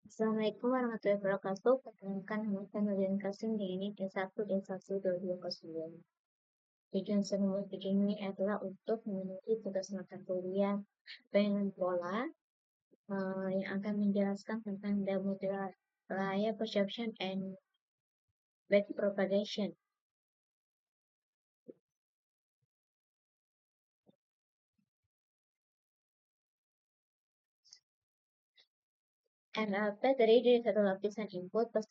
Assalamualaikum warahmatullahi wabarakatuh. Perkenalkan nama saya Nurul Kasim di ini D1 D1 2209. Tujuan semua video ini adalah untuk memenuhi tugas mata kuliah pengen pola yang akan menjelaskan tentang the multilayer perception and backpropagation. NLP terdiri dari satu lapisan input plus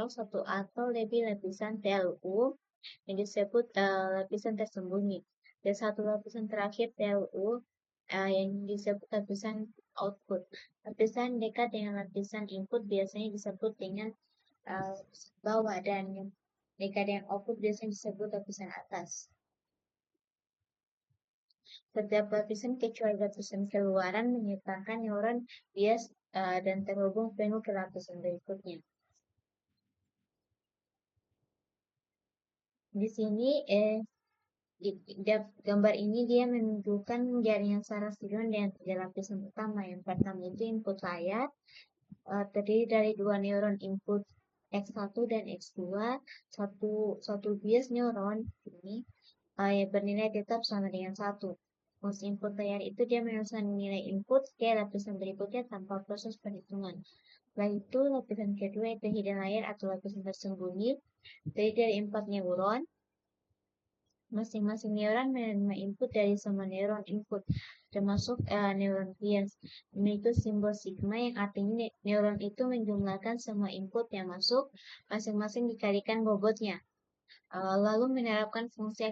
satu atau lebih lapisan TLU yang disebut lapisan tersembunyi. Dan satu lapisan terakhir TLU yang disebut lapisan output. Lapisan dekat dengan lapisan input biasanya disebut dengan bawah, dan yang dekat dengan output biasanya disebut lapisan atas. Setiap lapisan kecuali lapisan keluaran menyertakan neuron bias dan terhubung penuh ke lapisan berikutnya. Di sini di gambar ini dia menunjukkan jaringan saraf neuron dengan tiga lapisan utama. Yang pertama itu input layar, terdiri dari dua neuron input X1 dan X2, satu bias neuron ini yang bernilai tetap sama dengan 1. Fungsi input layar itu dia menyelesaikan nilai input ke lapisan berikutnya tanpa proses perhitungan. Setelah itu, lapisan kedua itu hidden layer atau lapisan tersembunyi, terdiri dari 4 neuron. Masing-masing neuron menerima input dari semua neuron input, termasuk neuron bias. Itu simbol sigma yang artinya neuron itu menjumlahkan semua input yang masuk, masing-masing dikalikan bobotnya. Lalu menerapkan fungsi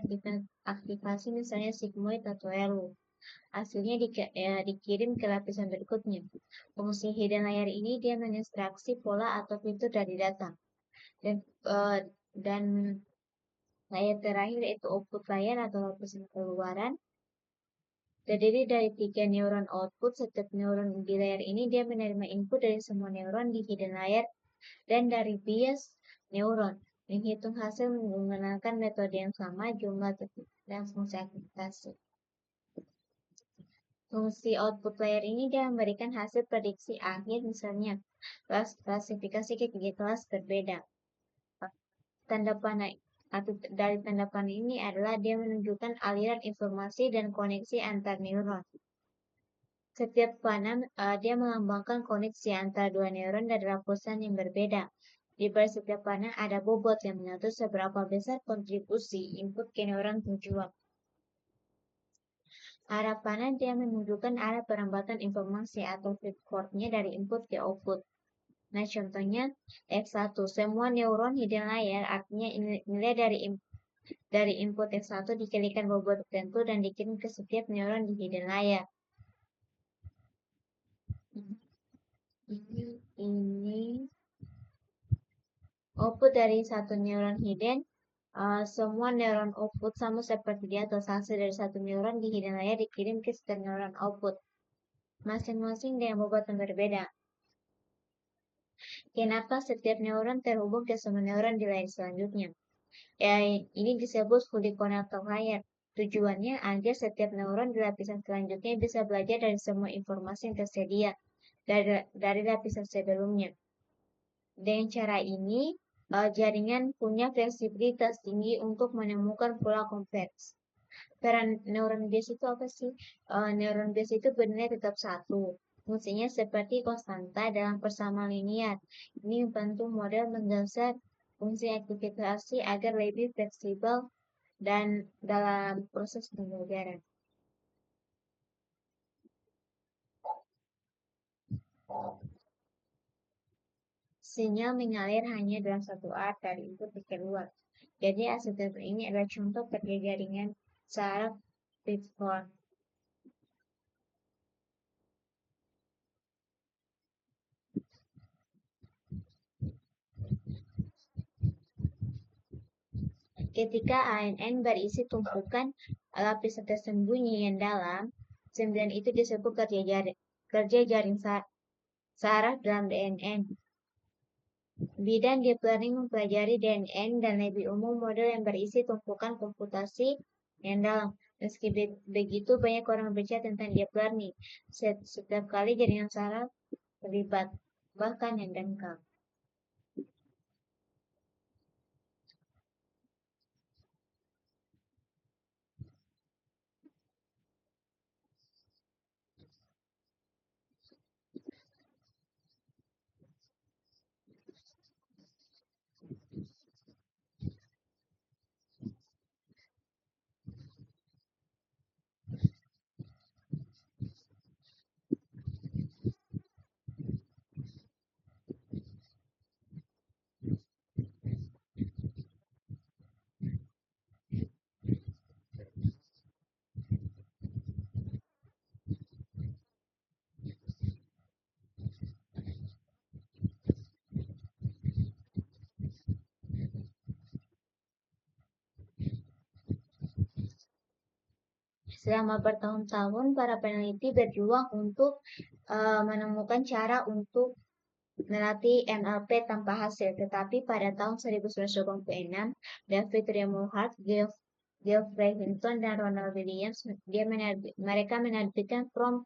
aktivasi misalnya sigmoid atau RU. Hasilnya dikirim ke lapisan berikutnya. Fungsi hidden layer ini dia mengekstraksi pola atau fitur dari data. Dan layer terakhir yaitu output layer atau lapisan keluaran. Terdiri dari 3 neuron output. Setiap neuron di layer ini dia menerima input dari semua neuron di hidden layer dan dari bias neuron. Menghitung hasil menggunakan metode yang sama, jumlah dan fungsi aktivasi. Fungsi output layer ini dia memberikan hasil prediksi akhir, misalnya klasifikasi ke 3 kelas berbeda. Tanda panah dari tanda panah ini adalah dia menunjukkan aliran informasi dan koneksi antar neuron. Setiap panah dia melambangkan koneksi antara dua neuron dari lapisan yang berbeda. Di balik setiap panah ada bobot yang mengatur seberapa besar kontribusi input ke neuron tujuan. Arah panah dia menunjukkan arah perambatan informasi atau feed forward-nya dari input ke output. Nah, contohnya X1, semua neuron hidden layer, artinya nilai dari input X1 dikalikan bobot tertentu dan dikirim ke setiap neuron di hidden layer. Ini output dari satu neuron hidden. Semua neuron output sama seperti di atas. Hasil dari satu neuron di hidden layer dikirim ke setiap neuron output, masing-masing dengan bobot yang berbeda. Kenapa setiap neuron terhubung ke semua neuron di layer selanjutnya? Ini disebut fully connected layer. Tujuannya agar setiap neuron di lapisan selanjutnya bisa belajar dari semua informasi yang tersedia dari lapisan sebelumnya. Dengan cara ini, jaringan punya fleksibilitas tinggi untuk menemukan pola kompleks. Peran neuron bias itu apa sih? Neuron bias itu bernilai tetap 1. Fungsinya seperti konstanta dalam persamaan linear. Ini membantu model mendasar fungsi aktivasi agar lebih fleksibel dan dalam proses pembelajaran. Sinyal mengalir hanya dalam satu arah dari input ke keluar. Jadi arsitektur ini adalah contoh kerja jaringan saraf Pittsburgh. Ketika ANN berisi tumpukan lapisan tersembunyi yang dalam, 9 itu disebut kerja jaring saraf dalam DNN. Bidang deep learning mempelajari DNN dan lebih umum model yang berisi tumpukan komputasi yang dalam. Meski begitu, banyak orang berbicara tentang deep learning. Setiap kali jaringan saraf terlibat, bahkan yang dangkal. Selama bertahun-tahun, para peneliti berjuang untuk menemukan cara untuk melatih NLP tanpa hasil. Tetapi pada tahun 1986, David Remouhart, Geoffrey Hinton, dan Ronald Williams, mereka menerbitkan prompt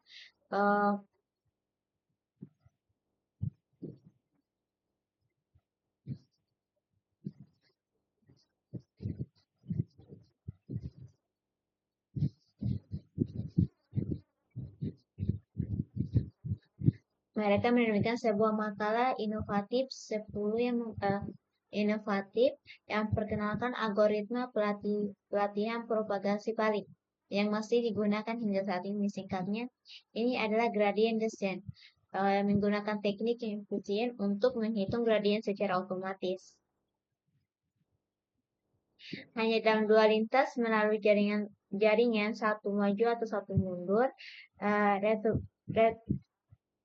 mereka menerbitkan sebuah makalah inovatif 10 inovatif yang memperkenalkan algoritma pelatihan propagasi balik yang masih digunakan hingga saat ini. Singkatnya, ini adalah gradient descent, menggunakan teknik yang efisien untuk menghitung gradien secara otomatis. Hanya dalam dua lintas melalui jaringan satu maju atau satu mundur,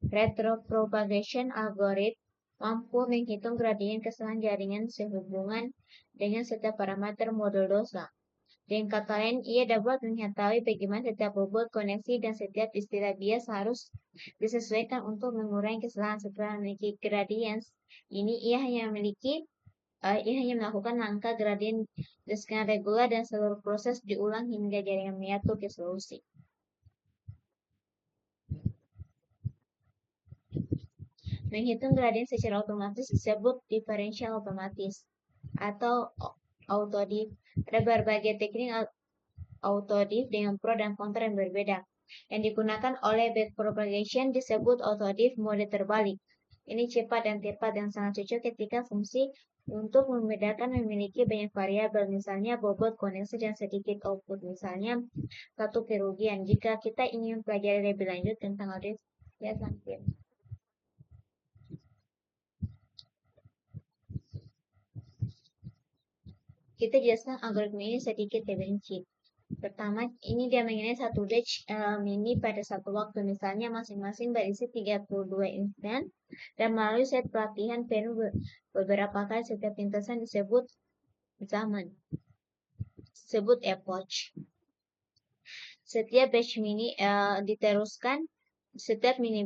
retropropagation algorithm mampu menghitung gradien kesalahan jaringan sehubungan dengan setiap parameter modul dosa. Dengan kata lain, ia dapat mengetahui bagaimana setiap bobot koneksi dan setiap istilah bias harus disesuaikan untuk mengurangi kesalahan. Setelah memiliki gradiens ini, ia hanya melakukan langkah gradien descent regular dan seluruh proses diulang hingga jaringan menyatu ke solusi. Menghitung gradien secara otomatis disebut diferensial otomatis atau autodiff. Ada berbagai teknik autodiff dengan pro dan kontra yang berbeda. Yang digunakan oleh backpropagation disebut autodiff mode terbalik. Ini cepat dan tepat dan sangat cocok ketika fungsi untuk membedakan memiliki banyak variabel, misalnya bobot koneksi dan sedikit output, misalnya satu kerugian. Jika kita ingin pelajari lebih lanjut tentang autodiff, ya sampai. Kita jelaskan algoritma ini sedikit terperinci. Pertama, ini dia mengenai satu batch mini pada satu waktu. Misalnya masing-masing berisi 32 instan dan melalui set pelatihan penuh beberapa kali setiap lintasan disebut zaman. Disebut epoch. Setiap mini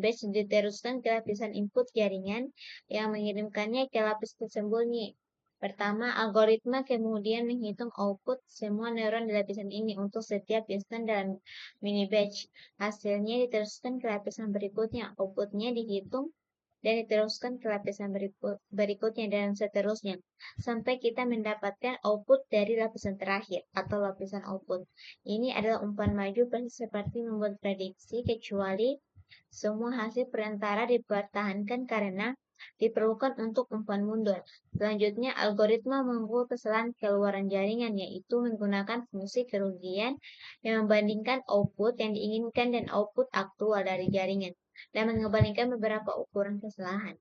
batch diteruskan ke lapisan input jaringan yang mengirimkannya ke lapis tersembunyi. Pertama, algoritma kemudian menghitung output semua neuron di lapisan ini untuk setiap instan dalam mini batch. Hasilnya diteruskan ke lapisan berikutnya, outputnya dihitung dan diteruskan ke lapisan berikutnya dan seterusnya sampai kita mendapatkan output dari lapisan terakhir atau lapisan output. Ini adalah umpan maju persis seperti membuat prediksi, kecuali semua hasil perantara dipertahankan karena diperlukan untuk umpan mundur. Selanjutnya, algoritma membuat kesalahan keluaran jaringan, yaitu menggunakan fungsi kerugian yang membandingkan output yang diinginkan dan output aktual dari jaringan, dan mengembalikan beberapa ukuran kesalahan.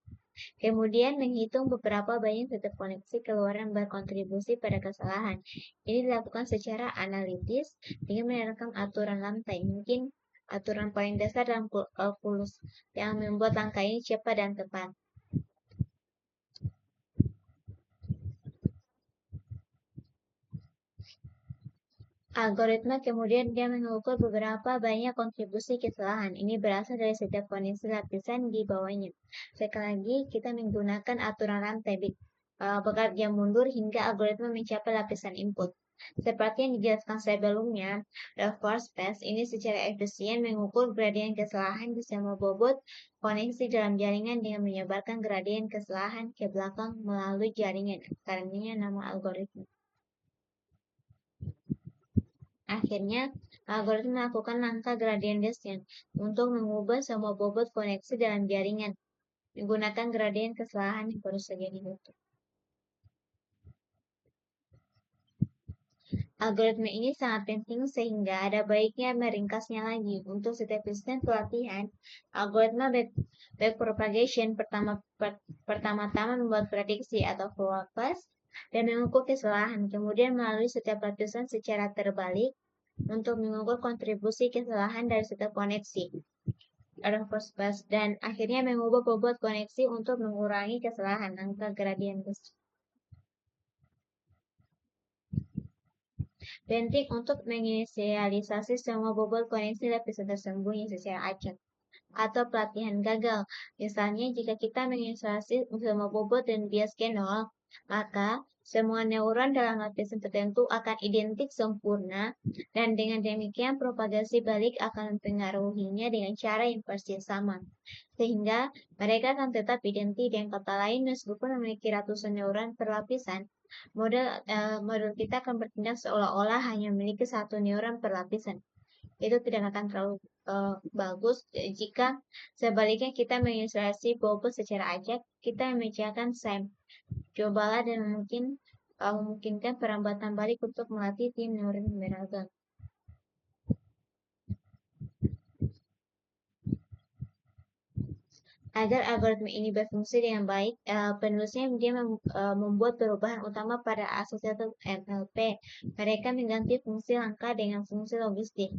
Kemudian menghitung beberapa banyak titik koneksi keluaran berkontribusi pada kesalahan. Ini dilakukan secara analitis dengan menerapkan aturan lantai, mungkin aturan paling dasar dalam kalkulus, yang membuat langkah ini cepat dan tepat. Algoritma kemudian dia mengukur beberapa banyak kontribusi kesalahan. Ini berasal dari setiap koneksi lapisan di bawahnya. Sekali lagi, kita menggunakan aturan rantai bekerja mundur hingga algoritma mencapai lapisan input. Seperti yang dijelaskan sebelumnya, the first pass ini secara efisien mengukur gradien kesalahan di semua bobot koneksi dalam jaringan dengan menyebarkan gradien kesalahan ke belakang melalui jaringan. Karenanya nama algoritma. Akhirnya, algoritma melakukan langkah gradient descent untuk mengubah semua bobot koneksi dalam jaringan menggunakan gradien kesalahan yang baru saja dibentuk. Algoritma ini sangat penting sehingga ada baiknya meringkasnya lagi. Untuk setiap sistem pelatihan, algoritma backpropagation pertama-tama membuat prediksi atau forecast dan mengukur kesalahan. Kemudian melalui setiap lapisan secara terbalik untuk mengukur kontribusi kesalahan dari setiap koneksi. First pass dan akhirnya mengubah bobot koneksi untuk mengurangi kesalahan angka gradien descent. Penting untuk menginisialisasi semua bobot koneksi lapisan tersembunyi secara acak atau pelatihan gagal. Misalnya, jika kita menginisialisasi semua bobot dan bias ke 0, maka semua neuron dalam lapisan tertentu akan identik sempurna dan dengan demikian propagasi balik akan mempengaruhinya dengan cara yang persis sama. Sehingga mereka akan tetap identik. Dengan kata lain, meskipun memiliki ratusan neuron per lapisan, model kita akan bertindak seolah-olah hanya memiliki satu neuron per lapisan. Itu tidak akan terlalu bagus jika sebaliknya kita menginisialisasi bobot secara acak, kita mengerjakan SAM. Cobalah dan memungkinkan perambatan balik untuk melatih tim neuron yang beragam. Agar algoritma ini berfungsi dengan baik, penulisnya dia membuat perubahan utama pada asosiatif NLP. Mereka mengganti fungsi langkah dengan fungsi logistik,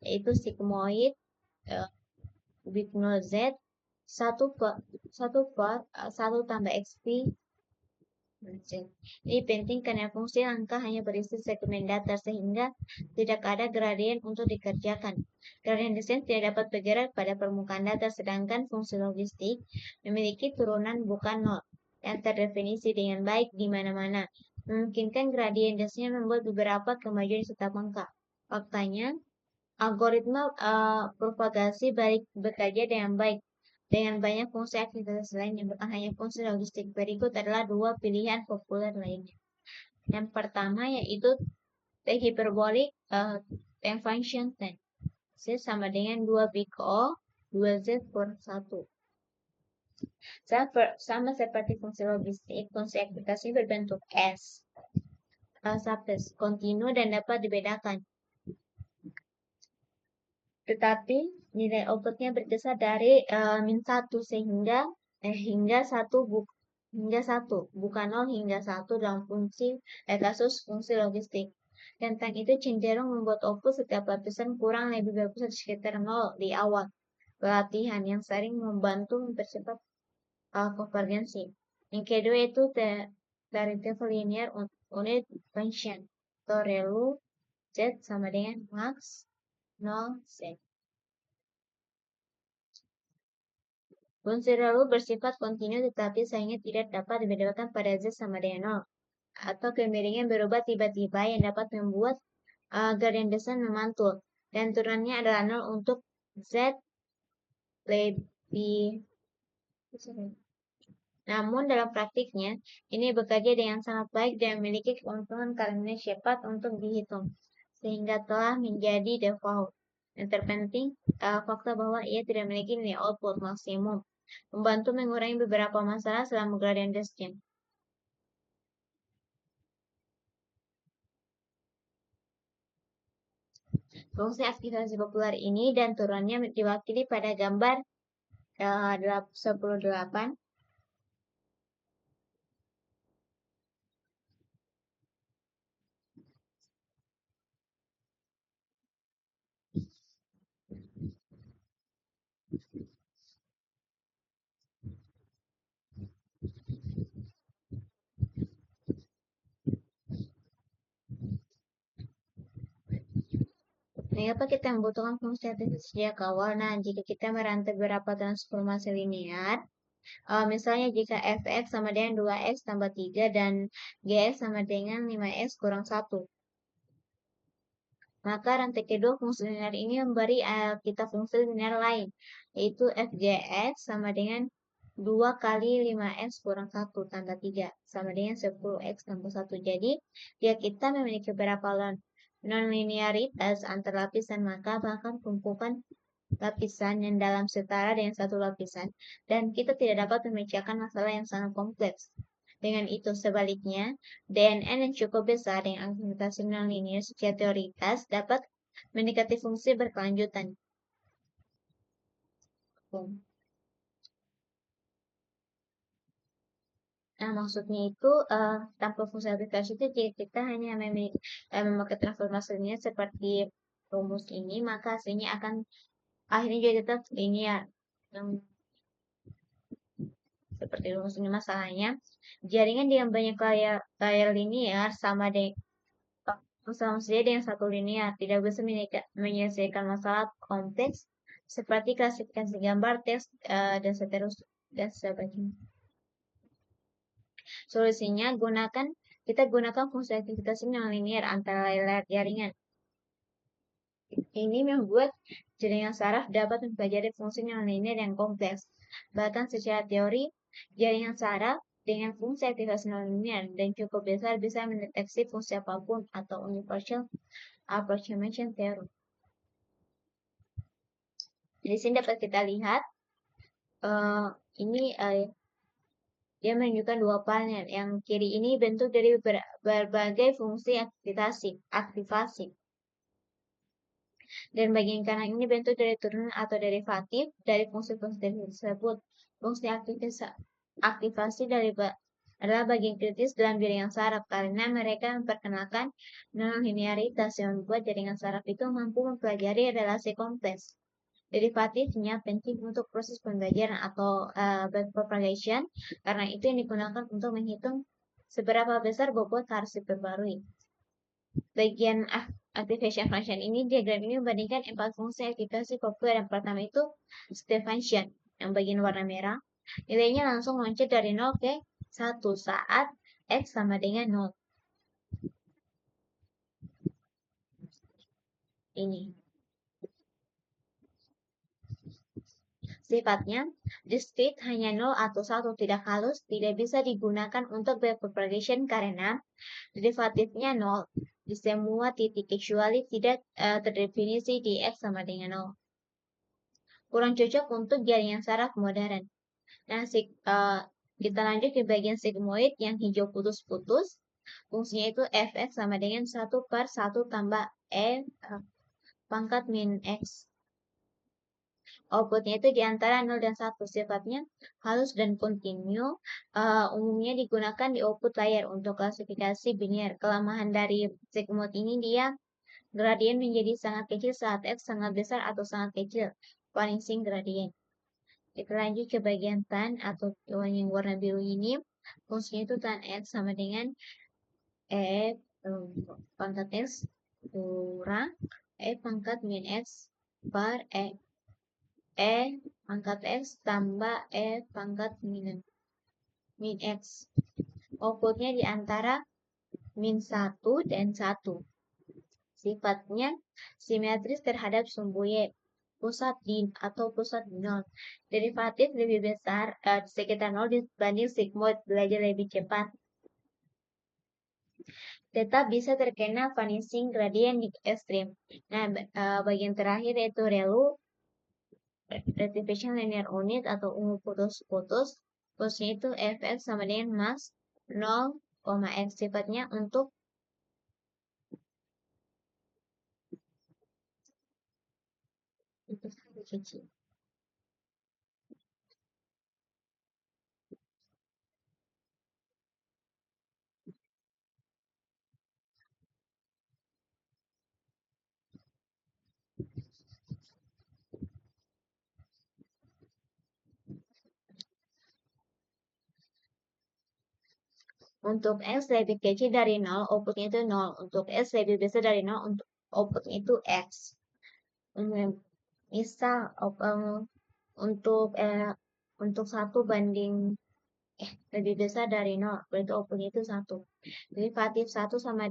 yaitu sigmoid bit 0 z 1 tambah xp. Ini penting karena fungsi langkah hanya berisi segmen datar sehingga tidak ada gradien untuk dikerjakan. Gradien descent tidak dapat bergerak pada permukaan datar, sedangkan fungsi logistik memiliki turunan bukan nol yang terdefinisi dengan baik di mana-mana. Memungkinkan gradien descent membuat beberapa kemajuan serta angka. Faktanya, algoritma propagasi balik bekerja dengan baik dengan banyak fungsi aktivitas lain yang bukan hanya fungsi logistik. Berikut adalah dua pilihan populer lainnya. Yang pertama yaitu T hiperbolik time function 10. Z sama dengan 2 big O 2Z per 1. Sama seperti fungsi logistik, fungsi aktivitasi berbentuk S. Subspace kontinu dan dapat dibedakan. Tetapi nilai outputnya berkisar dari -1 hingga 1 bukan 0 hingga 1 dalam kasus fungsi logistik. Tentang itu cenderung membuat output setiap lapisan kurang lebih berbesar sekitar 0 di awal pelatihan yang sering membantu mempercepat konvergensi. Yang kedua itu derivative linear unit function atau ReLU Z sama dengan max 0 Z. Fungsi ReLU bersifat kontinu tetapi sayangnya tidak dapat dibedakan pada Z sama dengan 0 atau kemiringan berubah tiba-tiba yang dapat membuat gradien descent memantul dan turunannya adalah 0 untuk Z lebih. Namun dalam praktiknya ini bekerja dengan sangat baik dan memiliki keuntungan karena cepat untuk dihitung sehingga telah menjadi default. Yang terpenting fakta bahwa ia tidak memiliki nilai output maksimum membantu mengurangi beberapa masalah selama gradient descent. Fungsi aktivasi populer ini dan turunannya diwakili pada gambar 18. Mengapa kita membutuhkan fungsi aktivasi sejak awal? Nah, jika kita merantai beberapa transformasi linear, misalnya jika fx sama dengan 2x tambah 3 dan gx sama dengan 5x kurang 1. Maka rantai kedua fungsi linear ini memberi kita fungsi linear lain, yaitu fgx sama dengan 2 kali 5x kurang 1 tambah 3 sama dengan 10x tambah 1. Jadi, jika kita memiliki berapa non-linearitas antar lapisan, maka bahkan tumpukan lapisan yang dalam setara dengan satu lapisan, dan kita tidak dapat memecahkan masalah yang sangat kompleks. Dengan itu, sebaliknya, DNN yang cukup besar dengan argumentasi nonlinear secara teoritas dapat mendekati fungsi berkelanjutan. Nah, maksudnya itu tanpa fungsi aplikasi itu jika kita hanya memakai transformasi linear seperti rumus ini, maka hasilnya akan akhirnya jadi tetap linear. Seperti rumus ini masalahnya, jaringan dengan banyak layar linear sama saja dengan satu linear, tidak bisa menyelesaikan masalah kompleks seperti klasifikasi gambar, teks, dan seterusnya dan sebagainya. Solusinya kita gunakan fungsi aktivitas yang linear antara layar jaringan. Ini membuat jaringan saraf dapat mempelajari fungsi yang linear yang kompleks. Bahkan secara teori, jaringan saraf dengan fungsi aktivitas nonlinear dan cukup besar bisa mendeteksi fungsi apapun atau universal approximation theorem. Di sini dapat kita lihat ini dia menunjukkan dua panel. Yang kiri ini bentuk dari berbagai fungsi aktivasi. Dan bagian kanan ini bentuk dari turunan atau derivatif dari fungsi-fungsi tersebut. Fungsi aktivasi adalah bagian kritis dalam jaringan saraf karena mereka memperkenalkan non-linearitas yang membuat jaringan saraf itu mampu mempelajari relasi kompleks. Derivatifnya penting untuk proses pembelajaran atau backpropagation karena itu yang digunakan untuk menghitung seberapa besar bobot harus diperbarui. Bagian activation function ini, diagram ini membandingkan 4 fungsi aktivasi populer. Yang pertama itu step function, yang bagian warna merah. Nilainya langsung loncat dari 0 ke 1 saat x sama dengan 0. Ini. Sifatnya, discrete hanya 0 atau 1 tidak halus, tidak bisa digunakan untuk backpropagation karena derivatifnya 0 di semua titik kecuali tidak terdefinisi di x sama dengan 0. Kurang cocok untuk jaringan saraf modern. Nah, kita lanjut ke bagian sigmoid yang hijau putus-putus. Fungsinya itu fx sama dengan 1/1 tambah pangkat min x. Outputnya itu di antara 0 dan 1. Sifatnya halus dan kontinu. Umumnya digunakan di output layar untuk klasifikasi biner. Kelemahan dari sigmoid ini dia gradien menjadi sangat kecil saat x sangat besar atau sangat kecil. Vanishing gradient. Kita lanjut ke bagian tan atau yang warna biru ini. Fungsinya itu tan x sama dengan pangkat x kurang pangkat min x per pangkat x tambah pangkat min x. Outputnya di antara min 1 dan 1. Sifatnya simetris terhadap sumbu Y, pusat di atau pusat di 0. Derivatif lebih besar sekitar 0 dibanding sigmoid, belajar lebih cepat. Tetap bisa terkena vanishing gradient di ekstrim. Nah, bagian terakhir yaitu rectification linear unit atau ungu putus-putus. Fungsinya itu fx sama dengan mas 0, x. Sifatnya untuk kecil. Untuk x lebih kecil dari 0, outputnya itu 0. Untuk x lebih besar dari 0, untuk outputnya itu x. Misal untuk 1 banding lebih besar dari 0, berarti outputnya itu 1. Derivatif 1 sama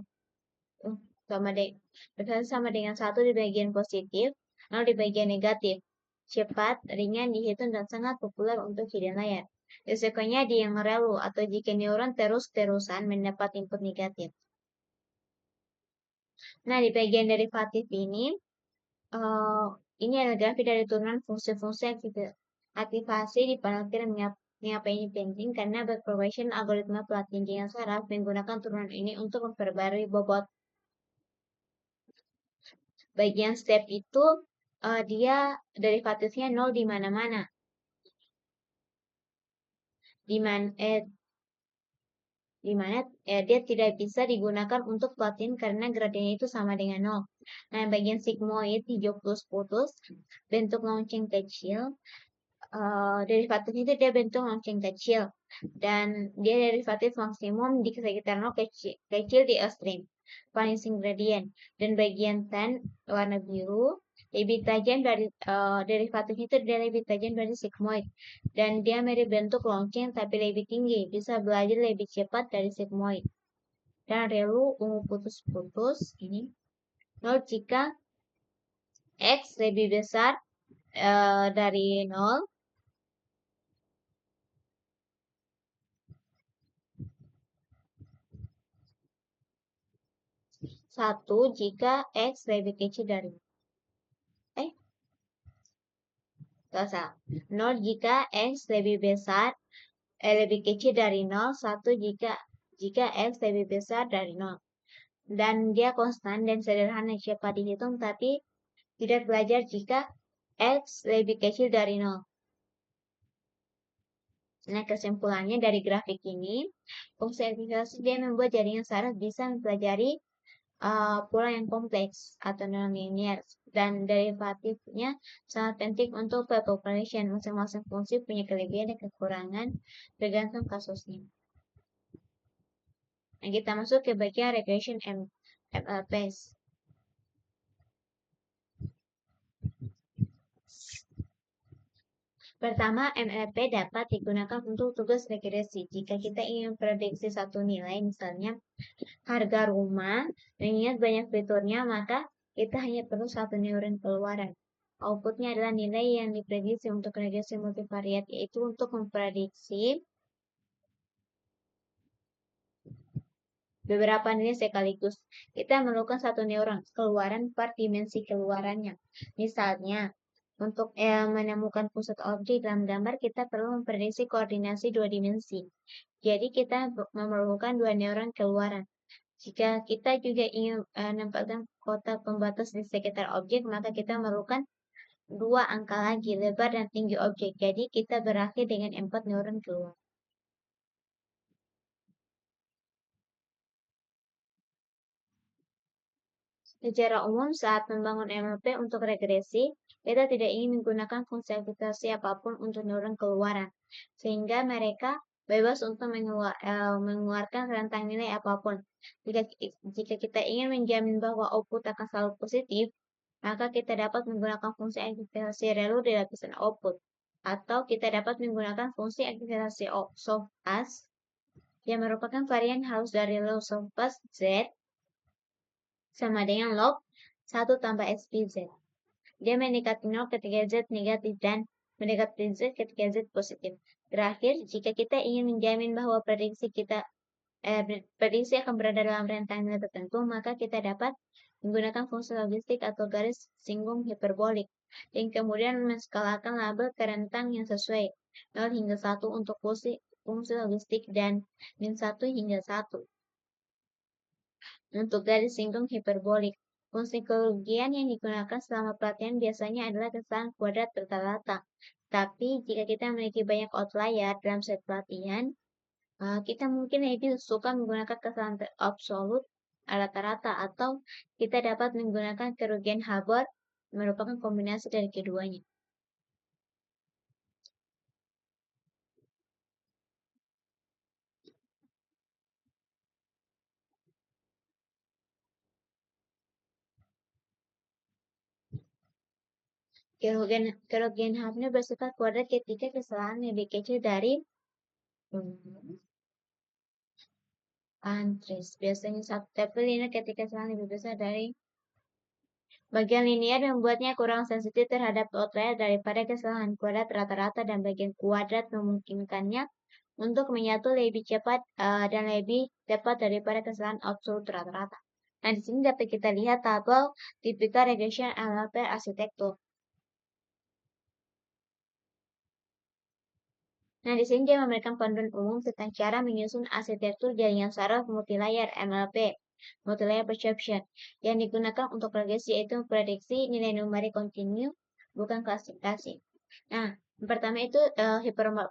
sama berarti sama dengan 1 di bagian positif, 0 di bagian negatif. Cepat, ringan, dihitung, dan sangat populer untuk hidden layer. Risikonya di yang relu atau jika neuron terus-terusan mendapat input negatif. Nah, di bagian derivatif eh, ini adalah grafik dari turunan fungsi-fungsi aktivasi di panel kiri. Mengapa ini penting? Karena backpropagation algoritma pelatihan jaringan saraf menggunakan turunan ini untuk memperbarui bobot. Bagian step itu dia derivatifnya 0 di mana-mana. Di mana dia tidak bisa digunakan untuk pelatihan karena gradiennya itu sama dengan 0. Nah, bagian sigmoid hijau putus, bentuk lonceng kecil. Derivatifnya itu dia bentuk lonceng kecil dan dia derivatif maksimum di sekitar 0 kecil di ekstrim vanishing gradient, dan bagian tan warna biru lebih tajam dari derivatifnya itu dia lebih tajam dari sigmoid dan dia mirip bentuk lonceng tapi lebih tinggi, bisa belajar lebih cepat dari sigmoid. Dan relu ungu putus-putus ini 0 jika x lebih besar dari 0. 1 jika x lebih kecil dari eh salah. 0 jika x lebih besar lebih kecil dari 0, 1 jika x lebih besar dari 0. Dan dia konstan dan sederhana, cepat dihitung tapi tidak belajar jika x lebih kecil dari 0. Nah, kesimpulannya dari grafik ini, fungsi aktivasi dia membuat jaringan saraf bisa mempelajari pola yang kompleks atau nonlinear, dan derivatifnya sangat penting untuk population. Masing-masing fungsi punya kelebihan dan kekurangan tergantung kasusnya. Nah, kita masuk ke bagian regression MLPs. Pertama, MLP dapat digunakan untuk tugas regresi. Jika kita ingin prediksi satu nilai, misalnya harga rumah, mengingat banyak fiturnya, maka kita hanya perlu satu neuron keluaran. Outputnya adalah nilai yang diprediksi untuk regresi multivariat, yaitu untuk memprediksi beberapa nilai sekaligus. Kita memerlukan satu neuron keluaran per dimensi keluarannya. Misalnya, untuk menemukan pusat objek dalam gambar, kita perlu memprediksi koordinasi 2 dimensi. Jadi, kita memerlukan 2 neuron keluaran. Jika kita juga ingin menempatkan kotak pembatas di sekitar objek, maka kita memerlukan 2 angka lagi, lebar dan tinggi objek. Jadi, kita berakhir dengan 4 neuron keluar. Secara umum, saat membangun MLP untuk regresi, kita tidak ingin menggunakan fungsi aktivasi apapun untuk neuron keluaran, sehingga mereka bebas untuk mengeluarkan rentang nilai apapun. Jika kita ingin menjamin bahwa output akan selalu positif, maka kita dapat menggunakan fungsi aktivasi relu di lapisan output, atau kita dapat menggunakan fungsi aktivasi softpath yang merupakan varian halus dari low softpath Z sama dengan log 1 tambah XPZ. Dia mendekati 0 ketika Z negatif dan mendekati Z ketika Z positif. Terakhir, jika kita ingin menjamin bahwa prediksi akan berada dalam rentang nilai tertentu, maka kita dapat menggunakan fungsi logistik atau garis singgung hiperbolik, dan kemudian menskalakan label ke rentang yang sesuai 0 hingga 1 untuk fungsi logistik dan min 1 hingga 1 untuk garis singgung hiperbolik. Fungsi kerugian yang digunakan selama pelatihan biasanya adalah kesalahan kuadrat rata-rata. Tapi jika kita memiliki banyak outlier dalam set pelatihan, kita mungkin lebih suka menggunakan kesalahan absolut rata-rata, atau kita dapat menggunakan kerugian Hubbard, merupakan kombinasi dari keduanya. Kerugian Hubbard bersifat kuadrat ketika kesalahan lebih kecil dari antris. Biasanya satu, tapi linear ketika kesalahan lebih besar dari bagian linear membuatnya kurang sensitif terhadap outlier daripada kesalahan kuadrat rata-rata dan bagian kuadrat memungkinkannya untuk menyatu lebih cepat dan lebih cepat daripada kesalahan absolut rata-rata. Nah, di sini dapat kita lihat tabel tipikal regression MLP arsitektur. Nah, di sini dia memberikan panduan umum tentang cara menyusun arsitektur jaringan saraf multilayer MLP, multilayer perception, yang digunakan untuk regresi yaitu memprediksi nilai numerik kontinu, bukan klasifikasi. Nah, yang pertama itu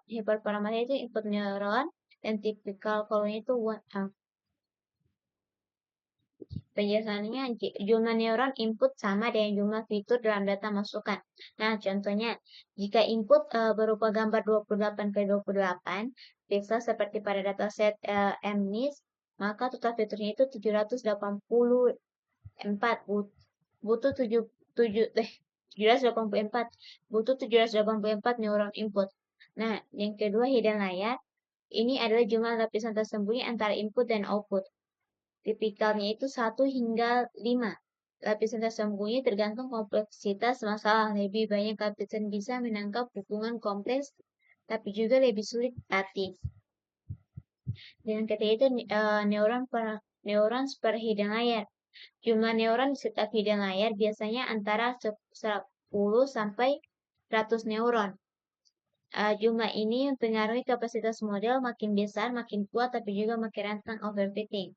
hiperparameter itu input neuron, dan tipikal koloni itu penjelasannya jumlah neuron input sama dengan jumlah fitur dalam data masukan. Nah, contohnya, jika input berupa gambar 28 ke 28 pixel seperti pada dataset MNIST, maka total fiturnya itu 784 butuh 784 butuh 784 neuron input. Nah, yang kedua hidden layer, ini adalah jumlah lapisan tersembunyi antara input dan output. Tipikalnya itu 1 hingga 5. Lapisan tersembunyi tergantung kompleksitas masalah. Lebih banyak lapisan bisa menangkap hubungan kompleks, tapi juga lebih sulit arti. Dan ketiga itu neuron per hidden layer. Jumlah neuron di setiap hidden layer biasanya antara 10 sampai 100 neuron. Jumlah ini mempengaruhi kapasitas model makin besar, makin kuat, tapi juga makin rentan overfitting.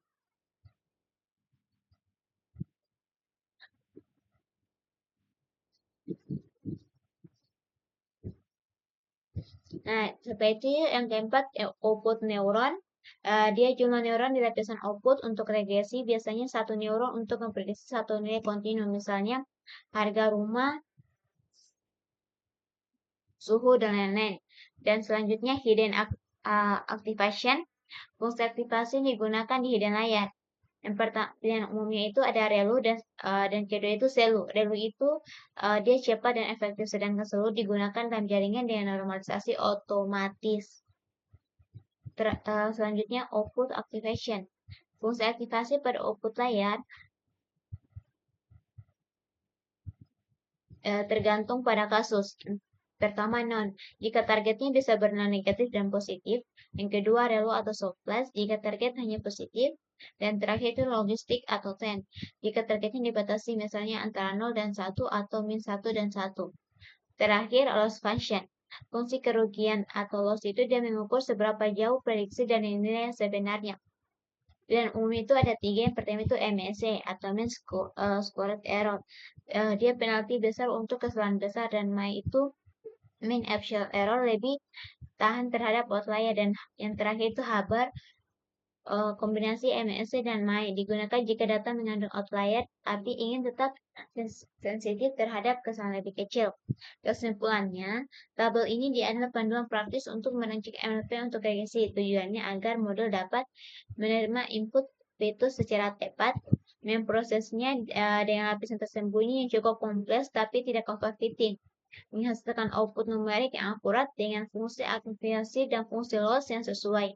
Nah, seperti yang keempat, output neuron. Dia jumlah neuron di lapisan output untuk regresi biasanya satu neuron untuk memprediksi satu nilai kontinu, misalnya harga rumah, suhu, dan lain-lain. Dan selanjutnya hidden activation. Fungsi aktivasi digunakan di hidden layer. Yang pertama, yang umumnya itu ada relu dan kedua itu selu. Relu itu dia cepat dan efektif, sedangkan selu digunakan dalam jaringan dengan normalisasi otomatis. Selanjutnya output activation. Fungsi aktivasi pada output layar tergantung pada kasus. Pertama, non. Jika targetnya bisa bernilai negatif dan positif. Yang kedua, relu atau soft flash jika target hanya positif. Dan terakhir itu logistik atau ten. Jika targetnya dibatasi misalnya antara 0 dan 1 atau min 1 dan 1. Terakhir, loss function. Fungsi kerugian atau loss itu dia mengukur seberapa jauh prediksi dan nilai yang sebenarnya. Dan umum itu ada 3. Yang pertama itu MSE atau mean squared error. Dia penalti besar untuk kesalahan besar, dan MAI itu mean actual error lebih tahan terhadap outlier. Dan yang terakhir itu Haber. Kombinasi MSE dan MAI digunakan jika data mengandung outlier tapi ingin tetap sensitif terhadap kesalahan lebih kecil. Kesimpulannya, tabel ini dianggap panduan praktis untuk merancang MLP untuk regresi. Tujuannya agar model dapat menerima input fitur secara tepat, memprosesnya dengan lapisan tersembunyi yang cukup kompleks tapi tidak overfitting, menghasilkan output numerik yang akurat dengan fungsi aktivasi dan fungsi loss yang sesuai.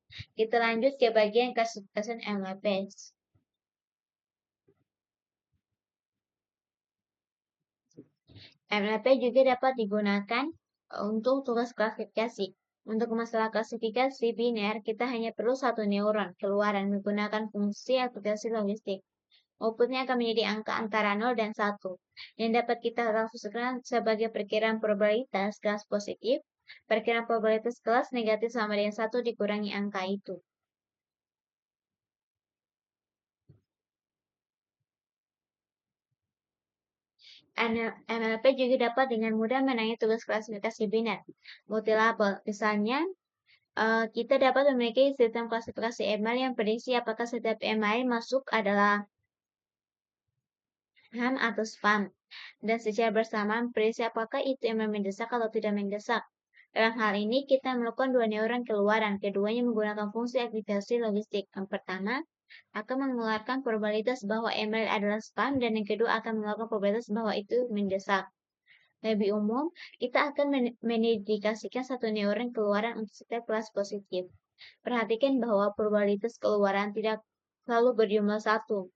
Kita lanjut ke bagian klasifikasi MLP. MLP juga dapat digunakan untuk tugas klasifikasi. Untuk masalah klasifikasi biner, kita hanya perlu satu neuron keluaran menggunakan fungsi aplikasi logistik. Outputnya akan menjadi angka antara 0 dan 1, yang dapat kita lakukan sebagai perkiraan probabilitas kelas positif, perkiraan probabilitas kelas negatif sama dengan 1 dikurangi angka itu. MLP juga dapat dengan mudah menangani tugas klasifikasi biner multilabel. Misalnya, kita dapat memiliki sistem klasifikasi email yang prediksi apakah setiap email masuk adalah ham atau spam. Dan secara bersamaan prediksi apakah itu email mendesak atau tidak mendesak. Dalam hal ini, kita melakukan dua neuron keluaran. Keduanya menggunakan fungsi aktivasi logistik. Yang pertama, akan mengeluarkan probabilitas bahwa email adalah spam, dan yang kedua akan mengeluarkan probabilitas bahwa itu mendesak. Lebih umum, kita akan mendedikasikan satu neuron keluaran untuk setiap kelas positif. Perhatikan bahwa probabilitas keluaran tidak selalu berjumlah 1.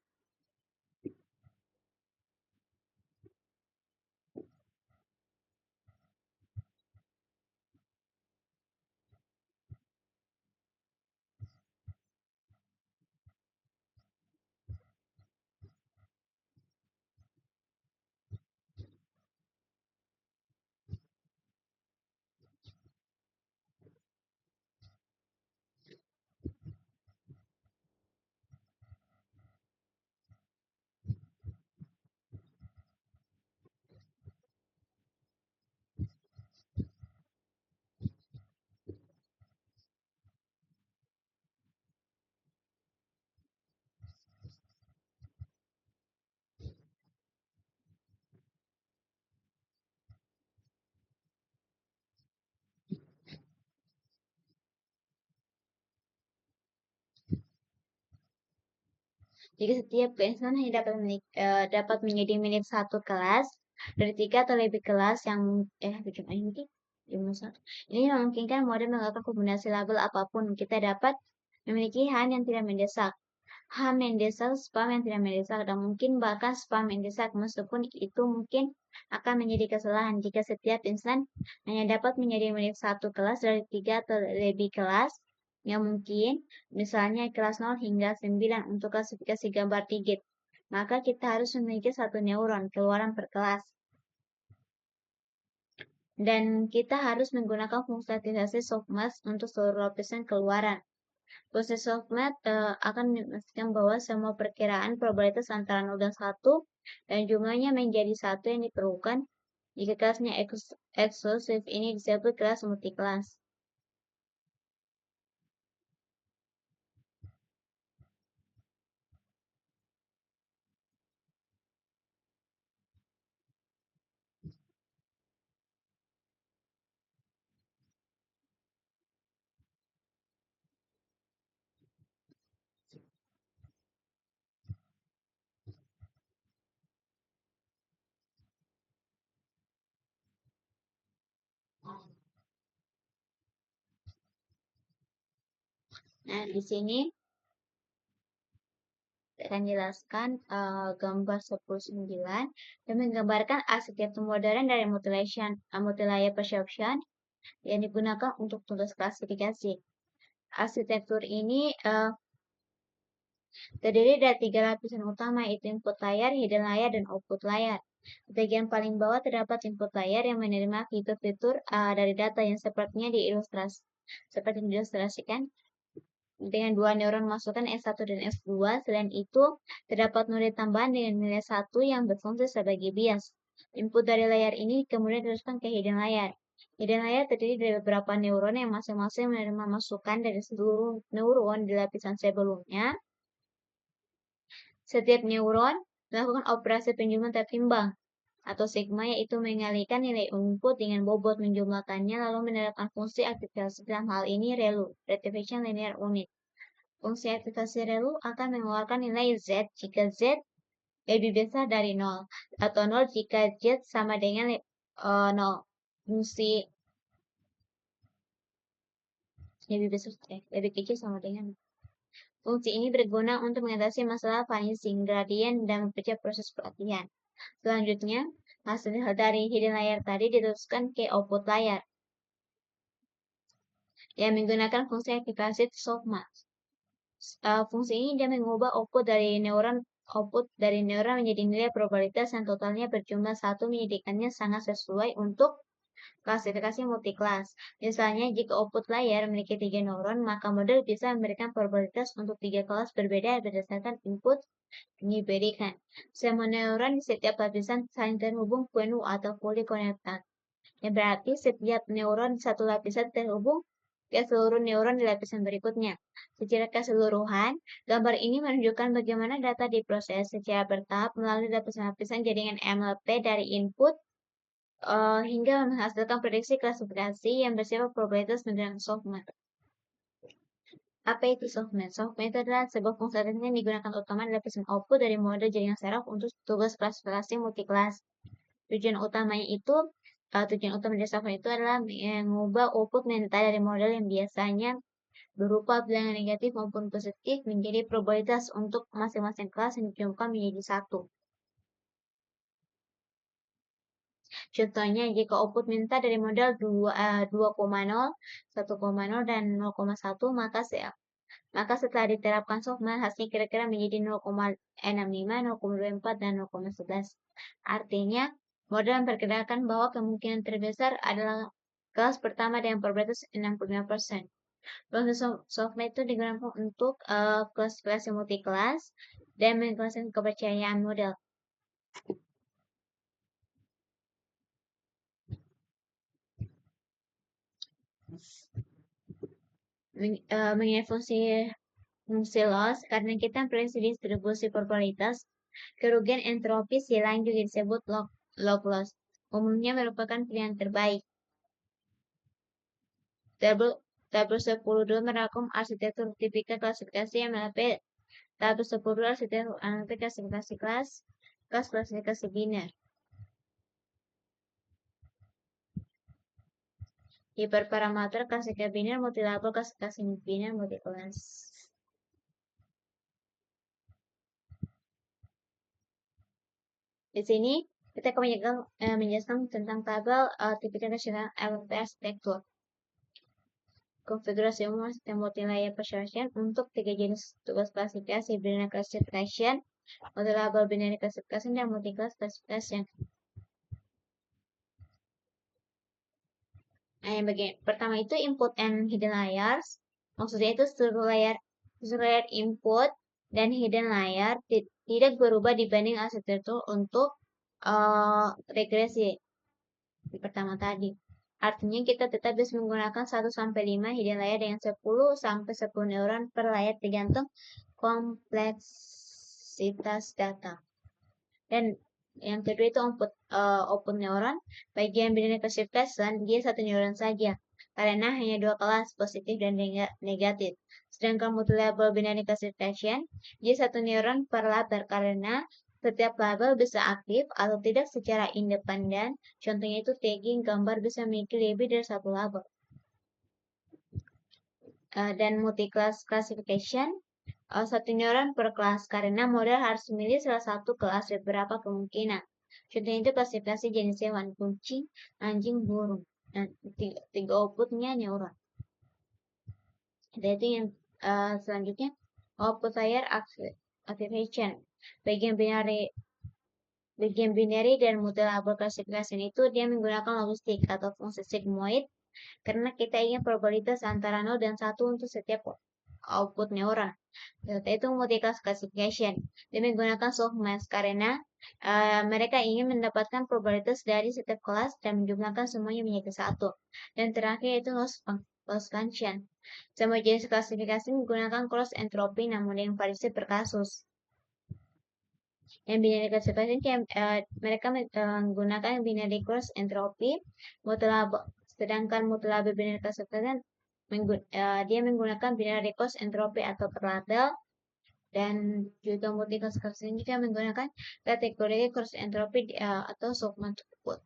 Jika setiap keinginan hanya dapat menjadi milik satu kelas dari 3 atau lebih kelas yang jumlah satu. Ini memungkinkan model melakukan kombinasi label apapun. Kita dapat memiliki hal yang tidak mendesak, ham mendesak, spam yang tidak mendesak, dan mungkin bahkan spam mendesak, meskipun itu mungkin akan menjadi kesalahan jika setiap insan hanya dapat menjadi milik satu kelas dari 3 atau lebih kelas yang mungkin, misalnya kelas 0 hingga 9 untuk klasifikasi gambar digit. Maka kita harus memiliki satu neuron keluaran per kelas. Dan kita harus menggunakan fungsi aktivasi softmax untuk seluruh lapisan keluaran. Proses softmax akan memastikan bahwa semua perkiraan probabilitas antara 0 dan 1 dan jumlahnya menjadi 1 yang diperlukan jika kelasnya eksklusif. Ini disebut kelas multikelas. Nah, di sini akan jelaskan gambar 19 dan menggambarkan arsitektur modern dari multilayer perception yang digunakan untuk tugas klasifikasi. Arsitektur ini terdiri dari 3 lapisan utama, yaitu input layer, hidden layer, dan output layer. Di bagian paling bawah terdapat input layer yang menerima fitur-fitur dari data yang seperti diilustrasikan dengan 2 neuron masukan S1 dan S2. Selain itu, terdapat node tambahan dengan nilai 1 yang berfungsi sebagai bias. Input dari layer ini kemudian diteruskan ke hidden layer. Hidden layer terdiri dari beberapa neuron yang masing-masing menerima masukan dari seluruh neuron di lapisan sebelumnya. Setiap neuron melakukan operasi penjumlahan tertimbang atau sigma, yaitu mengalihkan nilai input dengan bobot menjumlahkannya lalu menerapkan fungsi aktivasi. Dalam hal ini ReLU, Rectification Linear Unit. Fungsi aktivasi ReLU akan mengeluarkan nilai Z jika Z lebih besar dari 0 atau 0 jika Z sama dengan 0. Fungsi lebih kecil sama dengan 0. Fungsi ini berguna untuk mengatasi masalah vanishing gradient dan mempercepat proses pelatihan. Selanjutnya, hasil dari hidden layer tadi diteruskan ke output layer yang menggunakan fungsi aktivasi softmax. Fungsi ini dia mengubah output dari neuron menjadi nilai probabilitas yang totalnya berjumlah 1, menjadikannya sangat sesuai untuk klasifikasi multiklas. Misalnya, jika output layer memiliki 3 neuron, maka model bisa memberikan probabilitas untuk 3 kelas berbeda berdasarkan input yang diberikan. Semua neuron di setiap lapisan saling terhubung penuh atau fully connected. Yang berarti setiap neuron di satu lapisan terhubung ke seluruh neuron di lapisan berikutnya. Secara keseluruhan, gambar ini menunjukkan bagaimana data diproses secara bertahap melalui lapisan-lapisan jaringan MLP dari input hingga menghasilkan prediksi klasifikasi yang bersifat probabilitas menggunakan softmax. Apa itu softmax? Softmax itu adalah sebuah fungsi yang digunakan utama di lapisan output dari model jaringan saraf untuk tugas klasifikasi multiklas. Tujuan utama dari software itu adalah mengubah output mental dari model yang biasanya berupa bilangan negatif maupun positif menjadi probabilitas untuk masing-masing kelas yang dikumpulkan menjadi satu. Contohnya, jika output minta dari modal 2,0, 1,0, dan 0,1, maka setelah diterapkan softmax, hasilnya kira-kira menjadi 0,65, 0,24, dan 0,11. Artinya, model memperkirakan bahwa kemungkinan terbesar adalah kelas pertama dengan probabilitas 65%. Proses softmax itu digunakan untuk klasifikasi multi-kelas dan mengklasifikasi kepercayaan model. Mengenai fungsi loss, karena kita memprediksi distribusi probabilitas, kerugian entropi silang juga disebut log loss. Umumnya merupakan pilihan terbaik. Tabel 10 dulu merangkum arsitektur tipikal klasifikasi MLP. Tabel 10 arsitektur MLP klasifikasi kelas klasifikasi biner. Hiperparameter klasifikasi biner, multilabel klasifikasi biner, multikelas. Di sini kita akan menjelaskan tentang tabel tipikal nasional MLP arsitektur. Konfigurasi umum sistem multilayer perception untuk 3 jenis tugas klasifikasi: binary classification, multilabel binary classification, dan multi-class classification. Nah, yang bagian pertama itu input and hidden layers. Maksudnya itu seluruh layar input dan hidden layer tidak berubah dibanding arsitektur untuk regresi di pertama tadi. Artinya kita tetap bisa menggunakan 1-5 hidden layer dengan 10-10 neuron per layar tergantung kompleksitas data. Dan yang kedua itu output neuron. Bagian binary classification dia satu neuron saja karena hanya 2 kelas, positif dan negatif. Sedangkan multilabel binary classification dia satu neuron per label karena setiap label bisa aktif atau tidak secara independen. Contohnya itu tagging gambar bisa memiliki lebih dari satu label. Dan multi-class classification satu neuron per kelas karena model harus memilih salah satu kelas dari beberapa kemungkinan. Contohnya itu klasifikasi jenis hewan, kucing, anjing, burung. Dan 3 outputnya neuron. Dan itu yang selanjutnya output layer activation. Bagian binary dan multilabel classification itu dia menggunakan logistik atau fungsi sigmoid karena kita ingin probabilitas antara 0 dan 1 untuk setiap output neuron. Yaitu multi-class classification. Dia menggunakan softmax karena mereka ingin mendapatkan probabilitas dari setiap kelas dan menjumlahkan semuanya menjadi satu. Dan terakhir itu loss function. Semua jenis klasifikasi menggunakan cross entropy namun yang variasi per kasus. Yang binary classification mereka menggunakan binary cross entropy, sedangkan multilabel binary classification dia menggunakan binary cross entropy atau per label, dan juga multi-class classification juga menggunakan kategori cross entropy atau softmax output.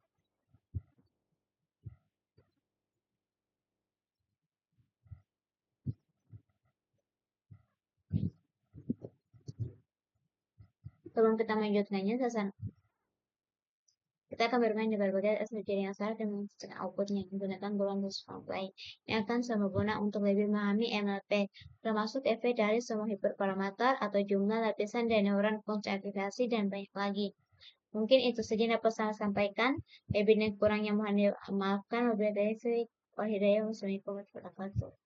Sebelum kita melanjutkannya, kita akan bermain dengan berbagai SVJ yang salah dan menghasilkan outputnya menggunakan golongan display yang akan berguna untuk lebih memahami MLP, termasuk efek dari semua hiperparameter atau jumlah lapisan dan neuron fungsi aktivasi dan banyak lagi. Mungkin itu saja yang dapat saya sampaikan. Lebih dan kurangnya mohon dimaafkan. Wabillahi taufiq wal hidayah. Wassalamualaikum warahmatullahi wabarakatuh.